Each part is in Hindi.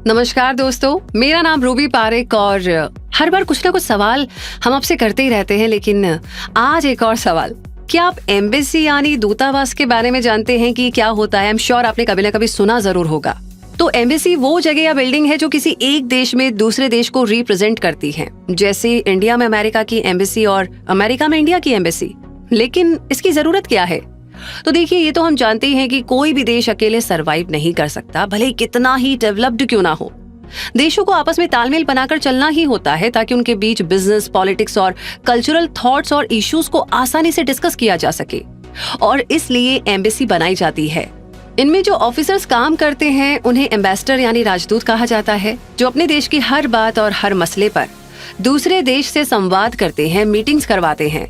नमस्कार दोस्तों, मेरा नाम रूबी पारेख और हर बार कुछ ना कुछ सवाल हम आपसे करते ही रहते हैं, लेकिन आज एक और सवाल। क्या आप एम्बेसी यानी दूतावास के बारे में जानते हैं कि क्या होता है? आई एम श्योर आपने कभी ना कभी सुना जरूर होगा। तो एम्बेसी वो जगह या बिल्डिंग है जो किसी एक देश में दूसरे देश को रिप्रेजेंट करती है, जैसे इंडिया में अमेरिका की एम्बेसी और अमेरिका में इंडिया की एम्बेसी। लेकिन इसकी जरूरत क्या है? तो देखिए, ये तो हम जानते ही हैं कि कोई भी देश अकेले सरवाइव नहीं कर सकता, भले ही कितना ही डेवलप्ड क्यों ना हो। देशों को आपस में तालमेल बनाकर चलना ही होता है ताकि उनके बीच बिजनेस, पॉलिटिक्स और कल्चरल थॉट्स और इश्यूज को आसानी से डिस्कस किया जा सके, और इसलिए एम्बेसी बनाई जाती है। इनमें जो ऑफिसर्स काम करते हैं उन्हें एम्बेसडर यानी राजदूत कहा जाता है, जो अपने देश की हर बात और हर मसले पर दूसरे देश से संवाद करते हैं, मीटिंग्स करवाते हैं,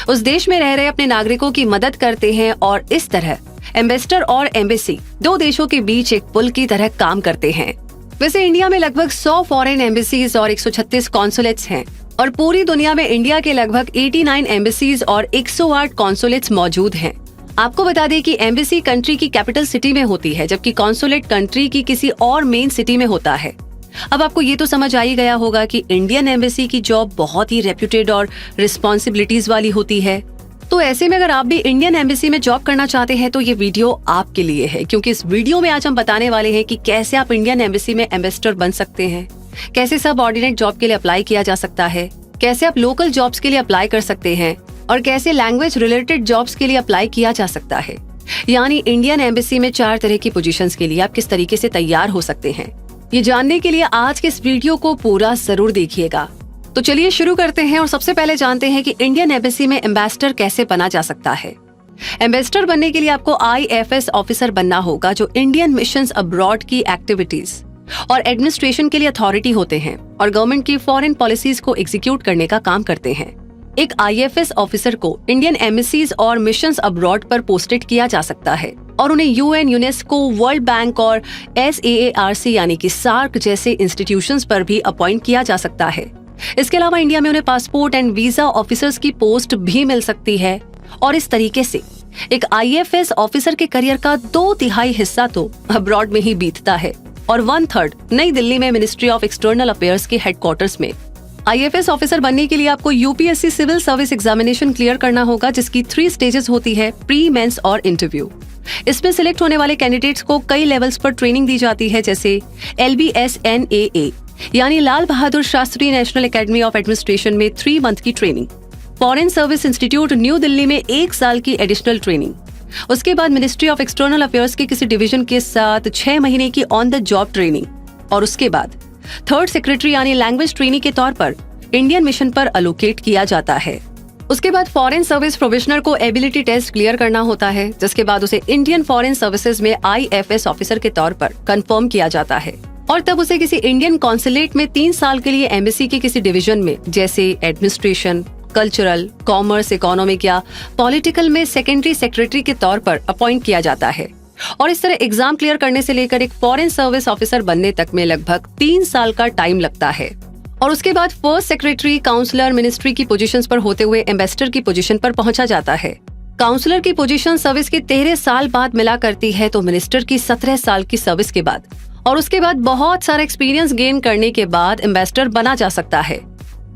उस देश में रह रहे अपने नागरिकों की मदद करते हैं, और इस तरह एम्बेसडर और एम्बेसी दो देशों के बीच एक पुल की तरह काम करते हैं। वैसे इंडिया में लगभग 100 फॉरेन एम्बेसीज और 136 कॉन्सुलेट्स हैं, और पूरी दुनिया में इंडिया के लगभग 89 एम्बेसीज और 108 कॉन्सुलेट्स मौजूद हैं। आपको बता दें कि एम्बेसी कंट्री की कैपिटल सिटी में होती है, जबकि कॉन्सुलेट कंट्री की किसी और मेन सिटी में होता है। अब आपको ये तो समझ आ ही गया होगा कि इंडियन एम्बेसी की जॉब बहुत ही रेप्यूटेड और रिस्पॉन्सिबिलिटीज वाली होती है। तो ऐसे में अगर आप भी इंडियन एम्बेसी में जॉब करना चाहते हैं तो ये वीडियो आपके लिए है, क्योंकि इस वीडियो में आज हम बताने वाले हैं कि कैसे आप इंडियन एम्बेसी में एम्बेसडर बन सकते हैं, कैसे सब ऑर्डिनेट जॉब के लिए अप्लाई किया जा सकता है, कैसे आप लोकल जॉब्स के लिए अप्लाई कर सकते हैं, और कैसे लैंग्वेज रिलेटेड जॉब्स के लिए अप्लाई किया जा सकता है। यानी इंडियन एम्बेसी में 4 तरह की पोजीशंस के लिए आप किस तरीके से तैयार हो सकते हैं। ये जानने के लिए आज के इस वीडियो को पूरा जरूर देखिएगा। तो चलिए शुरू करते हैं, और सबसे पहले जानते हैं कि इंडियन एम्बेसी में एम्बेसडर कैसे बना जा सकता है। एम्बेसडर बनने के लिए आपको IFS ऑफिसर बनना होगा, जो इंडियन मिशंस अब्रॉड की एक्टिविटीज और एडमिनिस्ट्रेशन के लिए अथॉरिटी होते हैं और गवर्नमेंट की फॉरेन पॉलिसीज को एग्जीक्यूट करने का काम करते हैं। एक IFS ऑफिसर को इंडियन एम्बेसीज और मिशंस अब्रॉड पर पोस्टेड किया जा सकता है, और उन्हें UN, यूनेस्को, वर्ल्ड बैंक और SAARC यानी कि SAARC जैसे इंस्टीट्यूशंस पर भी अपॉइंट किया जा सकता है। इसके अलावा इंडिया में उन्हें पासपोर्ट एंड वीजा ऑफिसर्स की पोस्ट भी मिल सकती है, और इस तरीके से एक IFS ऑफिसर के करियर का 2/3 हिस्सा तो अब्रॉड में ही बीतता है, और 1/3 नई दिल्ली में मिनिस्ट्री ऑफ एक्सटर्नल अफेयर्स के हेडक्वार्टर्स में। IFS ऑफिसर बनने के लिए आपको UPSC civil service examination clear करना होगा, जिसकी 3 स्टेजेस होती है, प्री, मेंस और इंटरव्यू। इसमें सिलेक्ट होने वाले कैंडिडेट्स को कई लेवल्स पर ट्रेनिंग दी जाती है, जैसे LBSNAA यानी Lal Bahadur Shastri national academy of administration में 3 मंथ की training, foreign service institute new Delhi में 1 साल की एडिशनल ट्रेनिंग, उसके बाद मिनिस्ट्री ऑफ एक्सटर्नल अफेयर्स के किसी डिवीजन के साथ 6 महीने की ऑन द जॉब ट्रेनिंग, और उसके बाद 3rd सेक्रेटरी यानी लैंग्वेज ट्रेनी के तौर पर इंडियन मिशन पर अलोकेट किया जाता है। उसके बाद फॉरेन सर्विस प्रोफेशनल को एबिलिटी टेस्ट क्लियर करना होता है, जिसके बाद उसे इंडियन फॉरेन सर्विसेज में IFS ऑफिसर के तौर पर कंफर्म किया जाता है, और तब उसे किसी इंडियन कॉन्सुलेट में 3 साल के लिए एम्बेसी के किसी डिवीजन में, जैसे एडमिनिस्ट्रेशन, कल्चरल, कॉमर्स, इकोनॉमिक या पॉलिटिकल में सेकेंडरी सेक्रेटरी के तौर पर अपॉइंट किया जाता है। और इस तरह एग्जाम क्लियर करने से लेकर एक फॉरेन सर्विस ऑफिसर बनने तक में लगभग 3 साल का टाइम लगता है, और उसके बाद फर्स्ट सेक्रेटरी, काउंसलर, मिनिस्ट्री की पोजीशंस पर होते हुए एम्बेसडर की पोजीशन पर पहुंचा जाता है। काउंसलर की पोजीशन सर्विस के 13 साल बाद मिला करती है, तो मिनिस्टर की 17 साल की सर्विस के बाद, और उसके बाद बहुत सारा एक्सपीरियंस गेन करने के बाद एम्बेसडर बना जा सकता है।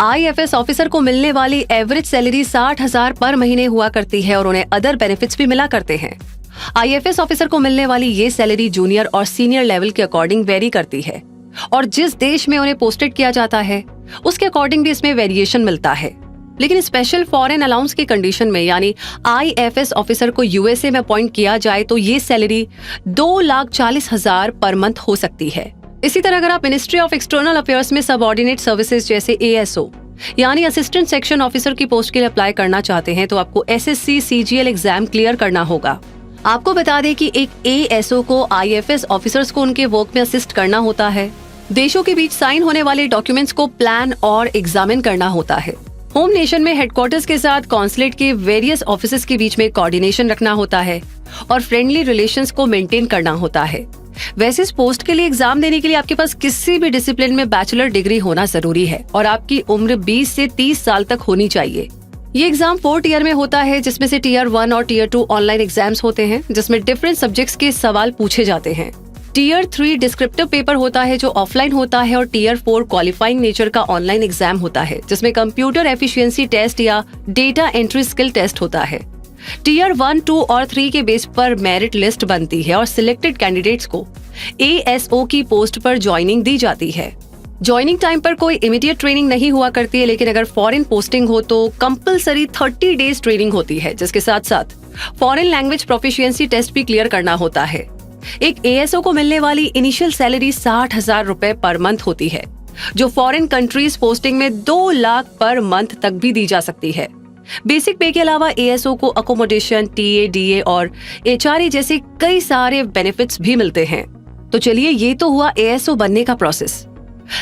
IFS ऑफिसर को मिलने वाली एवरेज सैलरी 60,000 पर महीने हुआ करती है, और उन्हें अदर बेनिफिट्स भी मिला करते हैं। IFS ऑफिसर को मिलने वाली ये सैलरी जूनियर और सीनियर लेवल के अकॉर्डिंग वेरी करती है, और जिस देश में उन्हें पोस्टेड किया जाता है उसके अकॉर्डिंग भी इसमें वेरिएशन मिलता है। लेकिन स्पेशल फॉरेन अलाउंस की कंडीशन में, यानी IFS ऑफिसर को USA में अपॉइंट किया जाए तो ये सैलरी 2,40,000 पर मंथ हो सकती है। इसी तरह अगर आप मिनिस्ट्री ऑफ एक्सटर्नल अफेयर्स में सबऑर्डिनेट सर्विसेज जैसे ASO यानी असिस्टेंट सेक्शन ऑफिसर की पोस्ट के लिए अप्लाई करना चाहते हैं, तो आपको SSC CGL एग्जाम क्लियर करना होगा। आपको बता दें कि एक ASO को IFS ऑफिसर्स को उनके वर्क में असिस्ट करना होता है, देशों के बीच साइन होने वाले डॉक्यूमेंट्स को प्लान और एग्जामिन करना होता है, होम नेशन में हेडक्वार्टर्स के साथ कॉन्सुलेट के वेरियस ऑफिसेस के बीच में कोऑर्डिनेशन रखना होता है, और फ्रेंडली रिलेशंस को मेंटेन करना होता है। वैसे इस पोस्ट के लिए एग्जाम देने के लिए आपके पास किसी भी डिसिप्लिन में बैचलर डिग्री होना जरूरी है, और आपकी उम्र 20 से 30 साल तक होनी चाहिए। ये एग्जाम 4 टियर में होता है, जिसमें से टियर 1 और टियर 2 ऑनलाइन एग्जाम्स होते हैं, जिसमें डिफरेंट सब्जेक्ट्स के सवाल पूछे जाते हैं। टीयर 3 डिस्क्रिप्टिव पेपर होता है जो ऑफलाइन होता है और टीयर 4 क्वालिफाइंग नेचर का ऑनलाइन एग्जाम होता है जिसमें कंप्यूटर एफिशिएंसी टेस्ट या डेटा एंट्री स्किल टेस्ट होता है। टीयर 1, 2 और 3 के बेस पर मेरिट लिस्ट बनती है और सिलेक्टेड कैंडिडेट्स को ASO की पोस्ट पर ज्वाइनिंग दी जाती है। ज्वाइनिंग टाइम पर कोई इमीडिएट ट्रेनिंग नहीं हुआ करती है, लेकिन अगर फॉरेन पोस्टिंग हो तो कंपलसरी 30 डेज ट्रेनिंग होती है, जिसके साथ साथ फॉरेन लैंग्वेज प्रोफिशिएंसी टेस्ट भी क्लियर करना होता है। एक ASO को मिलने वाली इनिशियल सैलरी 60,000 रुपए पर मंथ होती है, जो फॉरेन कंट्रीज पोस्टिंग में 2 लाख पर मंथ तक भी दी जा सकती है। बेसिक पे के अलावा ASO को अकोमोडेशन, TA, DA और HRA जैसे कई सारे बेनिफिट्स भी मिलते हैं। तो चलिए, ये तो हुआ ASO बनने का प्रोसेस।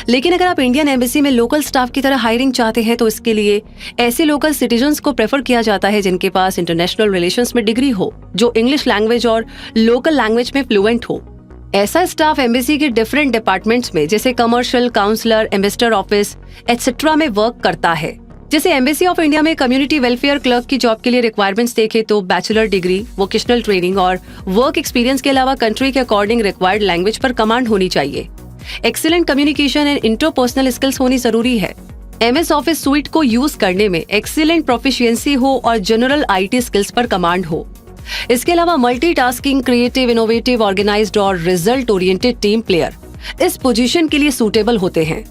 लेकिन अगर आप इंडियन एम्बेसी में लोकल स्टाफ की तरह हायरिंग चाहते हैं तो इसके लिए ऐसे लोकल सिटीजन्स को प्रेफर किया जाता है जिनके पास इंटरनेशनल रिलेशंस में डिग्री हो, जो इंग्लिश लैंग्वेज और लोकल लैंग्वेज में फ्लुएंट हो। ऐसा स्टाफ एम्बेसी के डिफरेंट डिपार्टमेंट्स में जैसे commercial, counsellor, ambassador office etcetera में वर्क करता है। जैसे एम्बेसी ऑफ इंडिया में कम्युनिटी वेलफेयर क्लर्क की जॉब के लिए रिक्वायरमेंट्स देखें तो बैचलर डिग्री, वोकेशनल ट्रेनिंग और वर्क एक्सपीरियंस के अलावा कंट्री के अकॉर्डिंग रिक्वायर्ड लैंग्वेज पर कमांड होनी चाहिए। Excellent communication and interpersonal skills होनी जरूरी है। MS ऑफिस सूट को यूज करने में एक्सीलेंट प्रोफिशिएंसी हो और जनरल IT स्किल्स पर कमांड हो। इसके अलावा मल्टीटास्किंग, क्रिएटिव, इनोवेटिव, ऑर्गेनाइज्ड और रिजल्ट ओरिएंटेड टीम प्लेयर इस पोजीशन के लिए सूटेबल होते हैं।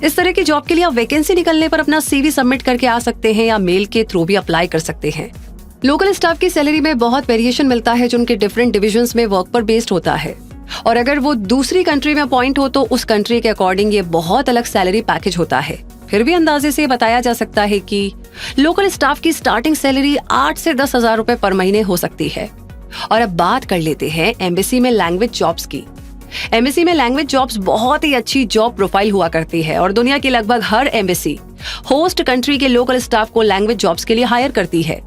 इस तरह की जॉब के लिए आप वैकेंसी निकलने पर अपना CV सबमिट करके आ सकते हैं या मेल के थ्रू भी अप्लाई कर सकते हैं। लोकल स्टाफ की सैलरी में बहुत वेरिएशन मिलता है जो उनके डिफरेंट डिविजन्स में वर्क पर बेस्ड होता है, और अगर वो दूसरी कंट्री में अपॉइंट हो तो उस कंट्री के अकॉर्डिंग ये बहुत अलग सैलरी पैकेज होता है। फिर भी अंदाजे से बताया जा सकता है कि लोकल स्टाफ की स्टार्टिंग सैलरी 8 से 10,000 रुपए पर महीने हो सकती है। और अब बात कर लेते हैं एम्बेसी में लैंग्वेज जॉब्स की। एम्बेसी में लैंग्वेज जॉब्स बहुत ही अच्छी जॉब प्रोफाइल हुआ करती है और दुनिया की लगभग हर एम्बेसी होस्ट कंट्री के लोकल स्टाफ को लैंग्वेज जॉब्स के लिए हायर करती है।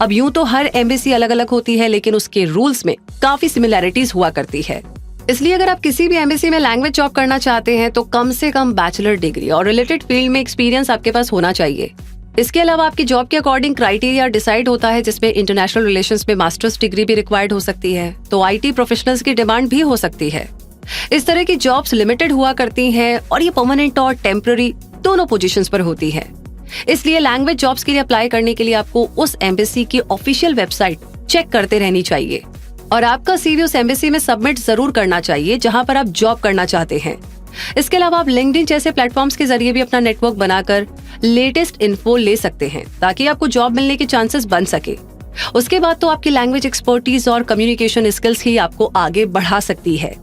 अब यूं तो हर एम्बेसी अलग अलग होती है, लेकिन उसके रूल्स में काफी सिमिलैरिटीज हुआ करती है। इसलिए अगर आप किसी भी एम्बेसी में लैंग्वेज जॉब करना चाहते हैं तो कम से कम बैचलर डिग्री और रिलेटेड फील्ड में एक्सपीरियंस आपके पास होना चाहिए। इसके अलावा आपकी जॉब के अकॉर्डिंग क्राइटेरिया डिसाइड होता है, जिसमें इंटरनेशनल रिलेशंस में मास्टर्स डिग्री भी रिक्वायर्ड हो सकती है, तो IT प्रोफेशनल्स की डिमांड भी हो सकती है। इस तरह की जॉब्स लिमिटेड हुआ करती हैं और ये परमानेंट और टेम्पररी दोनों पोजीशंस पर होती है। इसलिए लैंग्वेज जॉब्स के लिए अप्लाई करने के लिए आपको उस एम्बेसी की ऑफिशियल वेबसाइट चेक करते रहनी चाहिए और आपका CV उस एम्बेसी में सबमिट जरूर करना चाहिए जहां पर आप जॉब करना चाहते हैं। इसके अलावा आप लिंक्डइन जैसे प्लेटफॉर्म्स के जरिए भी अपना नेटवर्क बनाकर लेटेस्ट इन्फो ले सकते हैं ताकि आपको जॉब मिलने के चांसेस बन सके। उसके बाद तो आपकी लैंग्वेज एक्सपर्टीज और कम्युनिकेशन स्किल्स ही आपको आगे बढ़ा सकती है।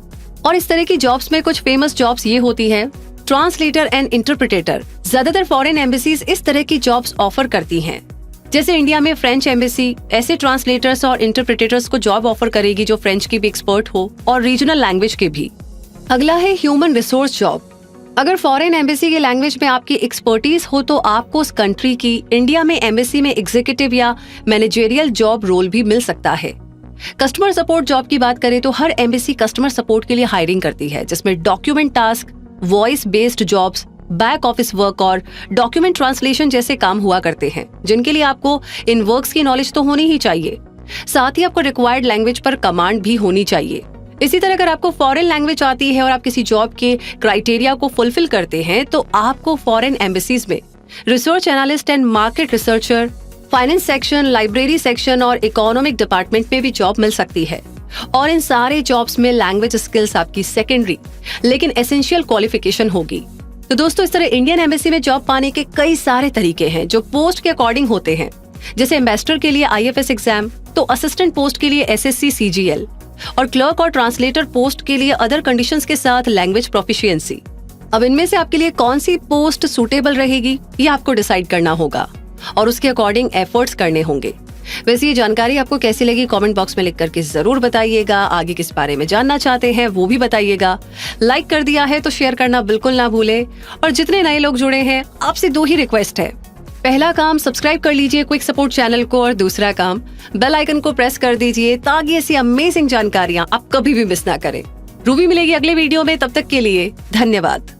और इस तरह की जॉब्स में कुछ फेमस जॉब्स ये होती हैं: ट्रांसलेटर एंड इंटरप्रेटर। ज्यादातर फॉरेन एम्बेसीज इस तरह की जॉब्स ऑफर करती हैं। जैसे इंडिया में फ्रेंच एम्बेसी ऐसे ट्रांसलेटर्स और इंटरप्रेटर्स को जॉब ऑफर करेगी जो फ्रेंच की भी एक्सपर्ट हो और रीजनल लैंग्वेज के भी। अगला है ह्यूमन रिसोर्स जॉब। अगर फॉरेन एम्बेसी की लैंग्वेज में आपकी एक्सपर्टीज हो तो आपको उस कंट्री की इंडिया में एम्बेसी में एग्जीक्यूटिव या मैनेजरियल जॉब रोल भी मिल सकता है। कस्टमर सपोर्ट जॉब की बात करें तो हर एम्बेसी कस्टमर सपोर्ट के लिए हायरिंग करती है, जिसमें document task, voice based jobs, back office work और डॉक्यूमेंट ट्रांसलेशन जैसे काम हुआ करते हैं, जिनके लिए आपको इन वर्क्स की नॉलेज तो होनी ही चाहिए। साथ ही आपको रिक्वायर्ड लैंग्वेज पर कमांड भी होनी चाहिए। इसी तरह अगर आपको फॉरेन लैंग्वेज आती है और आप किसी जॉब के क्राइटेरिया को फुलफिल करते हैं तो आपको फॉरेन एम्बेसीज में research analyst and market researcher, finance section, library section और इकोनॉमिक डिपार्टमेंट में भी जॉब मिल सकती है। और इन सारे जॉब्स में लैंग्वेज स्किल्स आपकी सेकेंडरी लेकिन एसेंशियल क्वालिफिकेशन होगी। तो दोस्तों, इस तरह इंडियन एम्बेसी में जॉब पाने के कई सारे तरीके हैं जो पोस्ट के अकॉर्डिंग होते हैं। जैसे एम्बेसडर के लिए IFS एग्जाम, तो असिस्टेंट पोस्ट के लिए SSC CGL और क्लर्क और ट्रांसलेटर पोस्ट के लिए अदर कंडीशंस के साथ लैंग्वेज प्रोफिशिएंसी। अब इनमें से आपके लिए कौन सी पोस्ट सूटेबल रहेगी ये आपको डिसाइड करना होगा और उसके अकॉर्डिंग एफर्ट्स करने होंगे। वैसे ये जानकारी आपको कैसी लगी कमेंट बॉक्स में लिख करके जरूर बताइएगा। आगे किस बारे में जानना चाहते हैं वो भी बताइएगा। लाइक कर दिया है तो शेयर करना बिल्कुल ना भूलें। और जितने नए लोग जुड़े हैं, आपसे 2 ही रिक्वेस्ट है। पहला काम, सब्सक्राइब कर लीजिए क्विक सपोर्ट चैनल को, और दूसरा काम, बेल आइकन को प्रेस कर दीजिए ताकि ऐसी अमेजिंग जानकारियां आप कभी भी मिस ना करें। रूबी मिलेगी अगले वीडियो में, तब तक के लिए धन्यवाद।